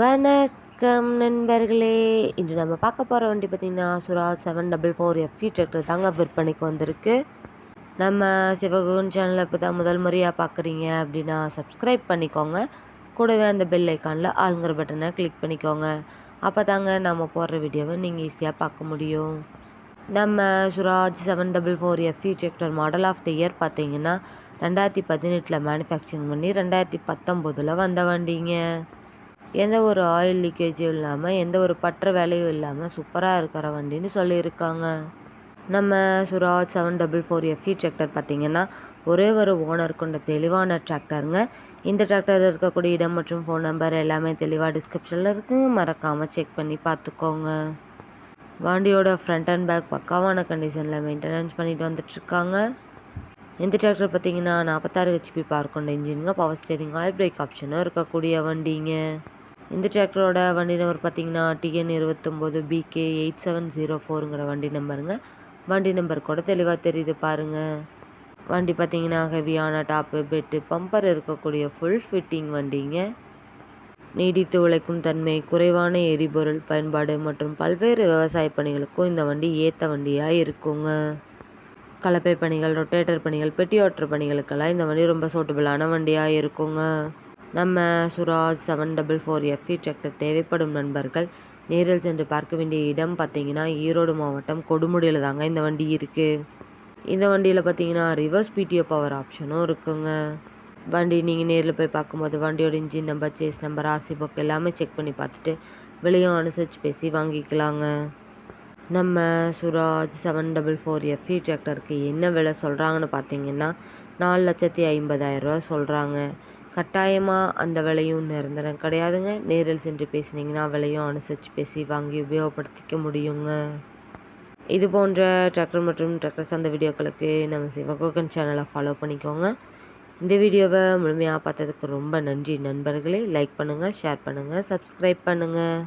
வணக்கம் நண்பர்களே. இன்று நம்ம பார்க்க போகிற வண்டி பார்த்திங்கன்னா சுராஜ் 744 எஃப்இ டிராக்டர் தாங்க விற்பனைக்கு வந்திருக்கு. நம்ம சிவகுன் சேனலை இப்போ தான் முதல் முறையாக பார்க்குறீங்க அப்படின்னா சப்ஸ்கிரைப் பண்ணிக்கோங்க. கூடவே அந்த பெல் ஐக்கானில் ஆளுங்கிற பட்டனை கிளிக் பண்ணிக்கோங்க. அப்போ தாங்க நம்ம போடுற வீடியோவை நீங்கள் ஈஸியாக பார்க்க முடியும். நம்ம Swaraj 744 FE tractor model of the year பார்த்திங்கன்னா 2018 மேனுஃபேக்சரிங் பண்ணி 2019 வந்த வண்டிங்க. எந்த ஒரு ஆயில் லீக்கேஜும் இல்லாமல் எந்த ஒரு பற்ற வேலையும் இல்லாமல் சூப்பராக இருக்கிற வண்டின்னு சொல்லியிருக்காங்க. நம்ம சுராஜ் 744 எஃப்இ டிராக்டர் பார்த்திங்கன்னா ஒரே ஒரு ஓனர் கொண்ட தெளிவான டிராக்டருங்க. இந்த டிராக்டர் இருக்கக்கூடிய இடம் மற்றும் ஃபோன் நம்பர் எல்லாமே தெளிவாக டிஸ்கிரிப்ஷனில் இருக்குது. மறக்காமல் செக் பண்ணி பார்த்துக்கோங்க. வண்டியோட ஃப்ரண்ட் அண்ட் பேக் பக்காவான கண்டிஷனில் மெயின்டெனன்ஸ் பண்ணிட்டு வந்துட்டுருக்காங்க. இந்த டிராக்டர் பார்த்திங்கன்னா 46 ஹெச்பி பவர் கொண்ட இன்ஜினுங்க. பவர் ஸ்டேரிங் ஆயில் பிரேக் ஆப்ஷனும் இருக்கக்கூடிய வண்டிங்க. இந்த டிராக்டரோட வண்டி நம்பர் பார்த்திங்கன்னா TN 29 BK 8704ங்கிற வண்டி நம்பருங்க. வண்டி நம்பர் கூட தெளிவாக தெரியுது பாருங்கள். வண்டி பார்த்திங்கன்னா ஹெவியான டாப்பு பெட்டு பம்பர் இருக்கக்கூடிய ஃபுல் ஃபிட்டிங் வண்டிங்க. நீடித்து உழைக்கும் தன்மை, குறைவான எரிபொருள் பயன்பாடு மற்றும் பல்வேறு விவசாய பணிகளுக்கும் இந்த வண்டி ஏற்ற வண்டியாக இருக்குங்க. கலப்பை பணிகள், ரொட்டேட்டர் பணிகள், பெட்டி ஓட்டுற பணிகளுக்கெல்லாம் இந்த வண்டி ரொம்ப சூட்டபிளான வண்டியாக இருக்குங்க. நம்ம சுராஜ் 744 எஃப்இ டிராக்டர் தேவைப்படும் நண்பர்கள் நேரில் சென்று பார்க்க வேண்டிய இடம் பார்த்திங்கன்னா ஈரோடு மாவட்டம் கொடுமுடியில் தாங்க இந்த வண்டி இருக்குது. இந்த வண்டியில் பார்த்திங்கன்னா ரிவர்ஸ் PTO பவர் ஆப்ஷனும் இருக்குங்க. வண்டி நீங்கள் நேரில் போய் பார்க்கும்போது வண்டியோட engine number, chassis number, RC book எல்லாமே செக் பண்ணி பார்த்துட்டு விலையும் அனுசரித்து பேசி வாங்கிக்கலாங்க. நம்ம சுராஜ் 744 எஃப்இ டிராக்டருக்கு என்ன விலை சொல்கிறாங்கன்னு பார்த்தீங்கன்னா 4,50,000 சொல்கிறாங்க. கட்டாயமாக அந்த விலையும் நிரந்தரம் கிடையாதுங்க. நேரில் சென்று பேசினீங்கன்னா விலையும் அனுசரித்து பேசி வாங்கி உபயோகப்படுத்திக்க முடியுங்க. இது போன்ற டிராக்டர் மற்றும் டிராக்டர் சார்ந்த வீடியோக்களுக்கு நம்ம சிவகுகன் சேனலை ஃபாலோ பண்ணிக்கோங்க. இந்த வீடியோவை முழுமையாக பார்த்ததுக்கு ரொம்ப நன்றி நண்பர்களே. லைக் பண்ணுங்கள், ஷேர் பண்ணுங்கள், சப்ஸ்கிரைப் பண்ணுங்கள்.